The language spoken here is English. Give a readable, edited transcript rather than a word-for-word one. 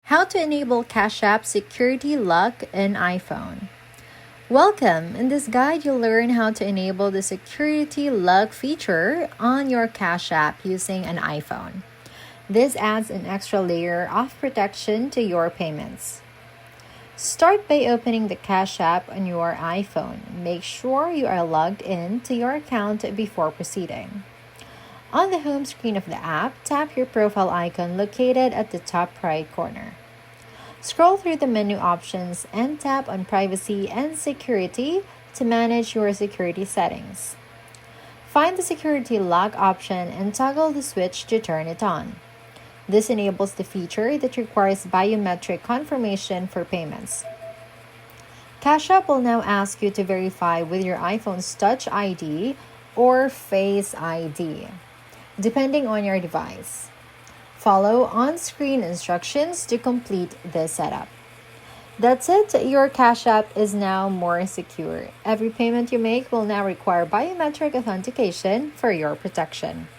How to enable Cash App security lock in iPhone. Welcome! In this guide, you'll learn how to enable the security lock feature on your Cash App using an iPhone. This adds an extra layer of protection to your payments. Start by opening the Cash App on your iPhone. Make sure you are logged in to your account before proceeding. On the home screen of the app, tap your profile icon located at the top right corner. Scroll through the menu options and tap on Privacy and Security to manage your security settings. Find the security lock option and toggle the switch to turn it on. This enables the feature that requires biometric confirmation for payments. Cash App will now ask you to verify with your iPhone's Touch ID or Face ID, depending on your device. Follow on-screen instructions to complete this setup. That's it. Your Cash App is now more secure. Every payment you make will now require biometric authentication for your protection.